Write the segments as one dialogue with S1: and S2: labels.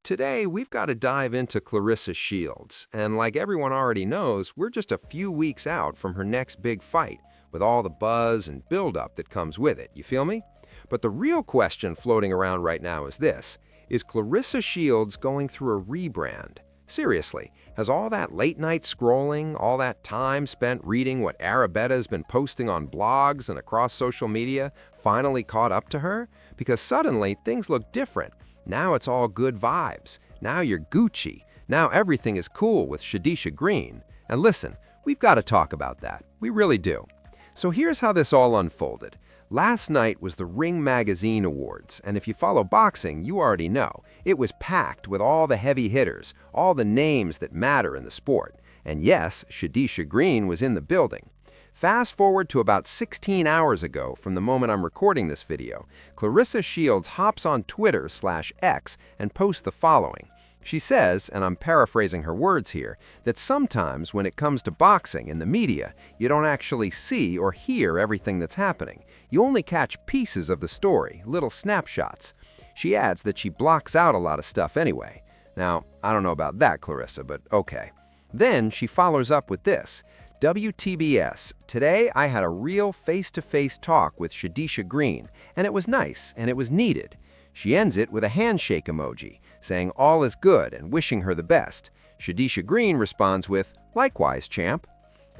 S1: Today, we've got to dive into Claressa Shields, and like everyone already knows, we're just a few weeks out from her next big fight, with all the buzz and build-up that comes with it, you feel me? But the real question floating around right now is this: is Claressa Shields going through a rebrand? Seriously, has all that late-night scrolling, all that time spent reading what Arabetta's been posting on blogs and across social media finally caught up to her? Because suddenly, things look different. Now it's all good vibes. Now you're Gucci. Now everything is cool with Shadisha Green. And listen, we've got to talk about that. We really do. So here's how this all unfolded. Last night was the Ring Magazine Awards, and if you follow boxing, you already know. It was packed with all the heavy hitters, all the names that matter in the sport. And yes, Shadisha Green was in the building. Fast forward to about 16 hours ago from the moment I'm recording this video, Claressa Shields hops on Twitter/X and posts the following. She says, and I'm paraphrasing her words here, that sometimes when it comes to boxing in the media, you don't actually see or hear everything that's happening. You only catch pieces of the story, little snapshots. She adds that she blocks out a lot of stuff anyway. Now, I don't know about that, Claressa, but okay. Then she follows up with this. WTBS, today I had a real face-to-face talk with Shadisha Green, and it was nice and it was needed. She ends it with a handshake emoji, saying all is good and wishing her the best. Shadisha Green responds with, "Likewise, champ."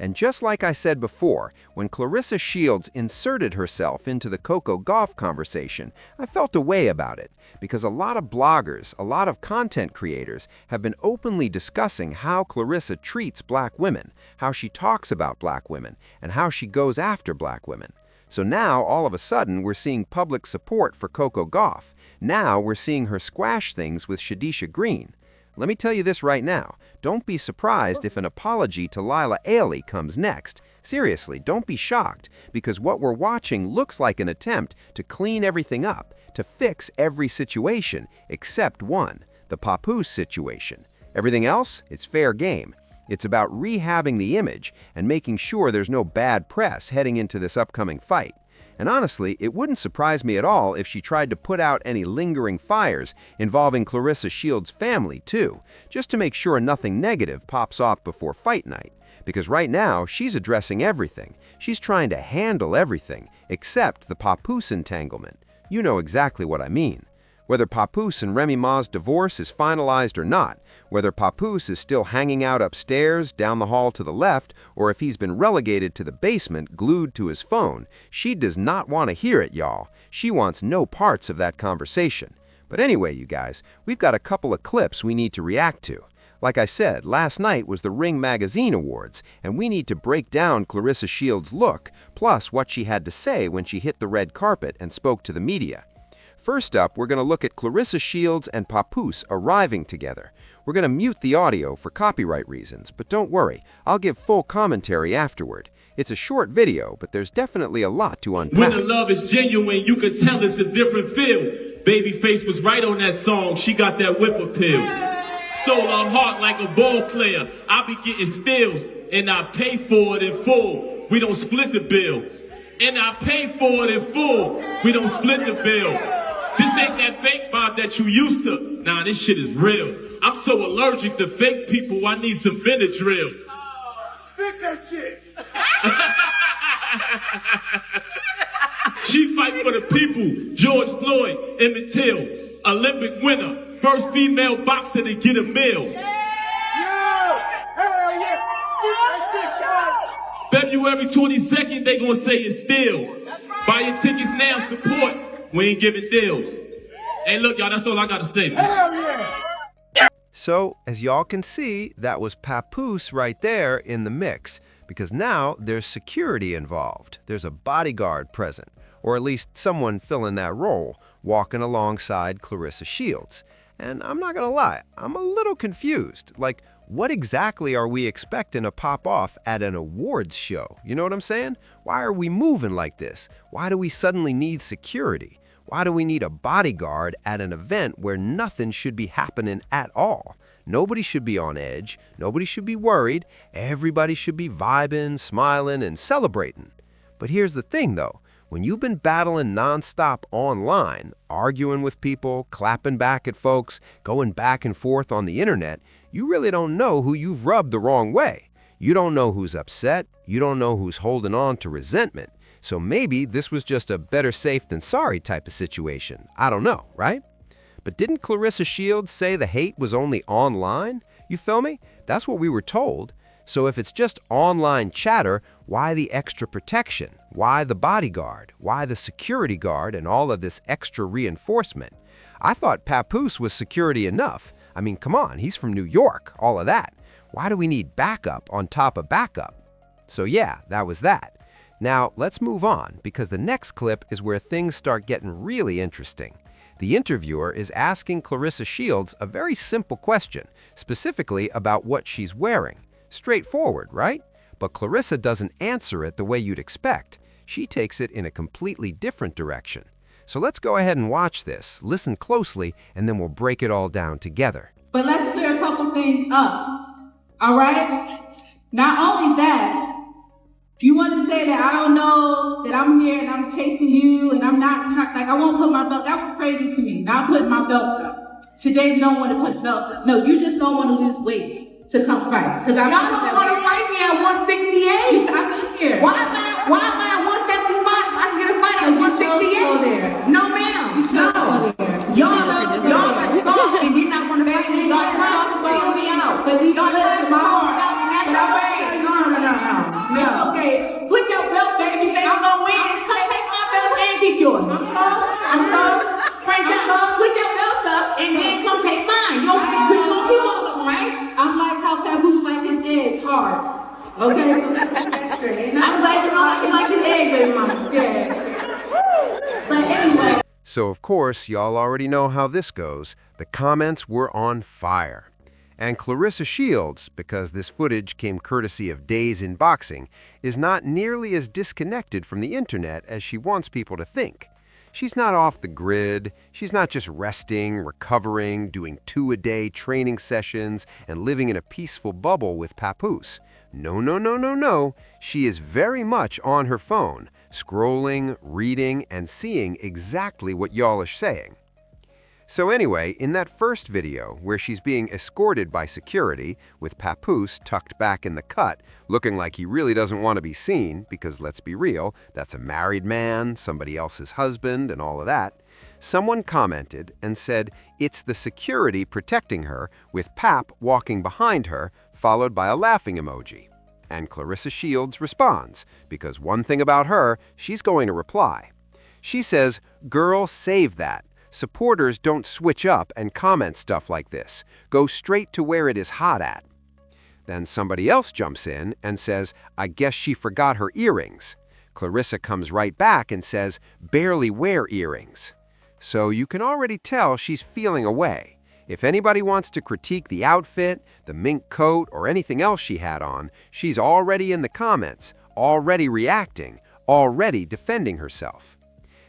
S1: And just like I said before, when Claressa Shields inserted herself into the Coco Gauff conversation, I felt a way about it, because a lot of bloggers, a lot of content creators have been openly discussing how Claressa treats black women, how she talks about black women, and how she goes after black women. So now, all of a sudden, we're seeing public support for Coco Gauff. Now we're seeing her squash things with Shadisha Green. Let me tell you this right now. Don't be surprised if an apology to Lila Ailey comes next. Seriously, don't be shocked, because what we're watching looks like an attempt to clean everything up, to fix every situation, except one, the Papoose situation. Everything else, it's fair game. It's about rehabbing the image and making sure there's no bad press heading into this upcoming fight. And honestly, it wouldn't surprise me at all if she tried to put out any lingering fires involving Claressa Shields' family too, just to make sure nothing negative pops off before fight night. Because right now, she's addressing everything. She's trying to handle everything, except the Papoose entanglement. You know exactly what I mean. Whether Papoose and Remy Ma's divorce is finalized or not, whether Papoose is still hanging out upstairs, down the hall to the left, or if he's been relegated to the basement glued to his phone, she does not want to hear it, y'all. She wants no parts of that conversation. But anyway, you guys, we've got a couple of clips we need to react to. Like I said, last night was the Ring Magazine Awards, and we need to break down Claressa Shields' look, plus what she had to say when she hit the red carpet and spoke to the media. First up, we're going to look at Claressa Shields and Papoose arriving together. We're going to mute the audio for copyright reasons, but don't worry, I'll give full commentary afterward. It's a short video, but there's definitely a lot to unpack.
S2: When the love is genuine, you can tell it's a different feel. Babyface was right on that song, she got that whip appeal. Stole her heart like a ball player. I be getting steals, and I pay for it in full. We don't split the bill. And I pay for it in full. We don't split the bill. This ain't that fake vibe that you used to. Nah, this shit is real. I'm so allergic to fake people, I need some Benadryl.
S3: Stick that shit.
S2: She fight for the people. George Floyd, Emmett Till, Olympic winner, first female boxer to get a meal.
S3: Yeah! Hell yeah! That shit,
S2: February 22nd, they gonna say it's still. Buy your tickets now, support. We ain't giving deals. Hey, look, y'all, that's all I gotta say.
S3: hell yeah!
S1: So, as y'all can see, that was Papoose right there in the mix, because now there's security involved. There's a bodyguard present, or at least someone filling that role, walking alongside Claressa Shields. And I'm not gonna lie, I'm a little confused. Like, what exactly are we expecting to pop off at an awards show? You know what I'm saying? Why are we moving like this? Why do we suddenly need security? Why do we need a bodyguard at an event where nothing should be happening at all? Nobody should be on edge. Nobody should be worried. Everybody should be vibing, smiling, and celebrating. But here's the thing, though. When you've been battling nonstop online, arguing with people, clapping back at folks, going back and forth on the internet, you really don't know who you've rubbed the wrong way. You don't know who's upset. You don't know who's holding on to resentment. So maybe this was just a better safe than sorry type of situation. I don't know, right? But didn't Claressa Shields say the hate was only online? You feel me? That's what we were told. So if it's just online chatter, why the extra protection? Why the bodyguard? Why the security guard and all of this extra reinforcement? I thought Papoose was security enough. I mean, come on, he's from New York, all of that. Why do we need backup on top of backup? So yeah, that was that. Now, let's move on, because the next clip is where things start getting really interesting. The interviewer is asking Claressa Shields a very simple question, specifically about what she's wearing. Straightforward, right? But Claressa doesn't answer it the way you'd expect. She takes it in a completely different direction. So let's go ahead and watch this, listen closely, and then we'll break it all down together.
S4: But let's clear a couple things up, all right? Not only that, you want to say that I don't know, that I'm here and I'm chasing you and I'm not, like I won't put my belt, that was crazy to me, not putting my belts up. Shadae don't want to put belts up. No, you just don't want to lose weight to come fight. Because y'all don't want to fight me at 168. I've been here. Why am I at 175? I can get a fight at 168. No, ma'am. No. Y'all are soft and you're not going to fight me. Y'all trying to feel me out. But y'all trying to my heart. No. Okay. Put your belt, baby. I'm going to win. Come take my belt and get yours. I'm sorry. Frank, put your belts up and then come take mine. You're going to keep all of them, right? I'm like how Papoose like his eggs hard. Okay, so let's get that straight. I'm like his egg, baby mama. Yeah. But anyway.
S1: So of course, y'all already know how this goes. The comments were on fire. And Claressa Shields, because this footage came courtesy of Days in Boxing, is not nearly as disconnected from the internet as she wants people to think. She's not off the grid. She's not just resting, recovering, doing 2-a-day training sessions, and living in a peaceful bubble with Papoose. No, no, no, no, no. She is very much on her phone, scrolling, reading, and seeing exactly what y'all are saying. So anyway, in that first video, where she's being escorted by security, with Papoose tucked back in the cut, looking like he really doesn't want to be seen, because let's be real, that's a married man, somebody else's husband, and all of that, someone commented and said it's the security protecting her, with Pap walking behind her, followed by a laughing emoji. And Claressa Shields responds, because one thing about her, she's going to reply. She says, "Girl, save that. Supporters don't switch up and comment stuff like this. Go straight to where it is hot at." Then somebody else jumps in and says, "I guess she forgot her earrings." Claressa comes right back and says, "Barely wear earrings." So you can already tell she's feeling away. If anybody wants to critique the outfit, the mink coat, or anything else she had on, she's already in the comments, already reacting, already defending herself.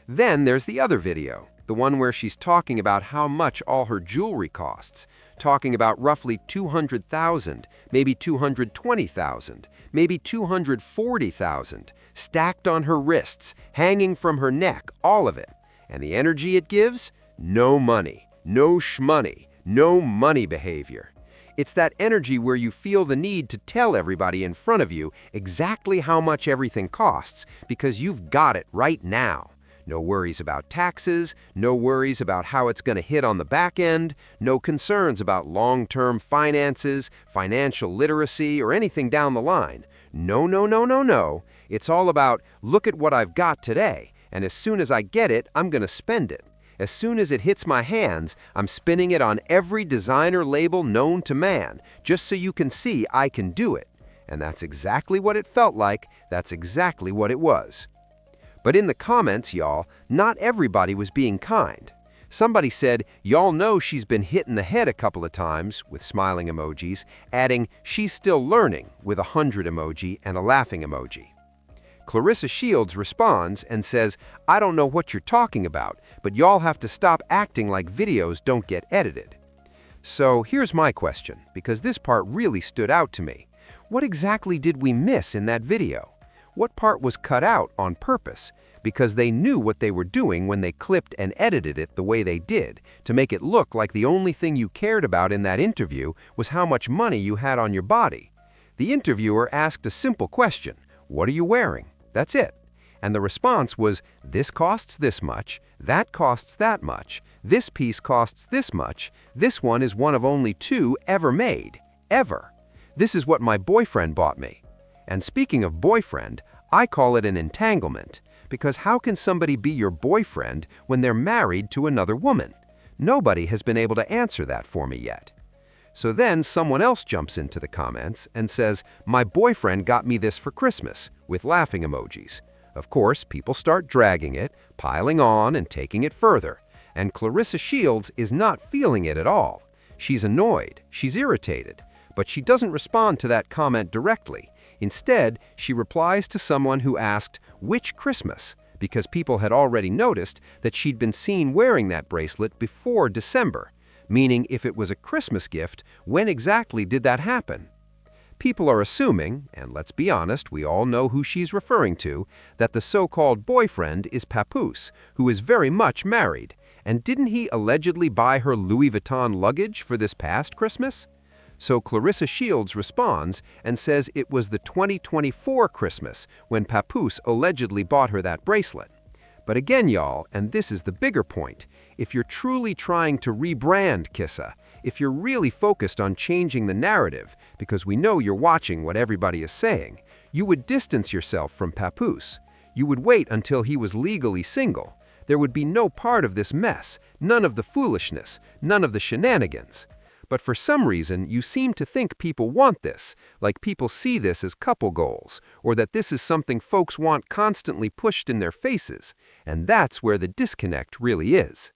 S1: Then there's the other video. The one where she's talking about how much all her jewelry costs, talking about roughly $200,000, maybe $220,000, maybe $240,000, stacked on her wrists, hanging from her neck, all of it. And the energy it gives? No money, no shmoney, no money behavior. It's that energy where you feel the need to tell everybody in front of you exactly how much everything costs, because you've got it right now. No worries about taxes, no worries about how it's going to hit on the back end, no concerns about long-term finances, financial literacy, or anything down the line. No, no, no, no, no. It's all about, look at what I've got today, and as soon as I get it, I'm going to spend it. As soon as it hits my hands, I'm spinning it on every designer label known to man, just so you can see I can do it. And that's exactly what it felt like. That's exactly what it was. But in the comments, y'all, not everybody was being kind. Somebody said, "Y'all know she's been hit in the head a couple of times," with smiling emojis, adding, "She's still learning," with a 100 emoji and a laughing emoji. Claressa Shields responds and says, "I don't know what you're talking about, but y'all have to stop acting like videos don't get edited." So here's my question, because this part really stood out to me. What exactly did we miss in that video? What part was cut out on purpose? because they knew what they were doing when they clipped and edited it the way they did, to make it look like the only thing you cared about in that interview was how much money you had on your body. The interviewer asked a simple question, "What are you wearing?" That's it. And the response was, "This costs this much, that costs that much, this piece costs this much, this one is one of only 2 ever made, ever. This is what my boyfriend bought me." And speaking of boyfriend, I call it an entanglement, because how can somebody be your boyfriend when they're married to another woman? Nobody has been able to answer that for me yet. So then someone else jumps into the comments and says, "My boyfriend got me this for Christmas," with laughing emojis. Of course, people start dragging it, piling on and taking it further. And Claressa Shields is not feeling it at all. She's annoyed, she's irritated, but she doesn't respond to that comment directly. Instead, she replies to someone who asked, "Which Christmas?" because people had already noticed that she'd been seen wearing that bracelet before December, meaning if it was a Christmas gift, when exactly did that happen? People are assuming, and let's be honest, we all know who she's referring to, that the so-called boyfriend is Papoose, who is very much married. And didn't he allegedly buy her Louis Vuitton luggage for this past Christmas? So Claressa Shields responds and says it was the 2024 Christmas when Papoose allegedly bought her that bracelet. But again, y'all, and this is the bigger point, if you're truly trying to rebrand Kissa, if you're really focused on changing the narrative, because we know you're watching what everybody is saying, you would distance yourself from Papoose. You would wait until he was legally single. There would be no part of this mess, none of the foolishness, none of the shenanigans. But for some reason, you seem to think people want this, like people see this as couple goals, or that this is something folks want constantly pushed in their faces, and that's where the disconnect really is.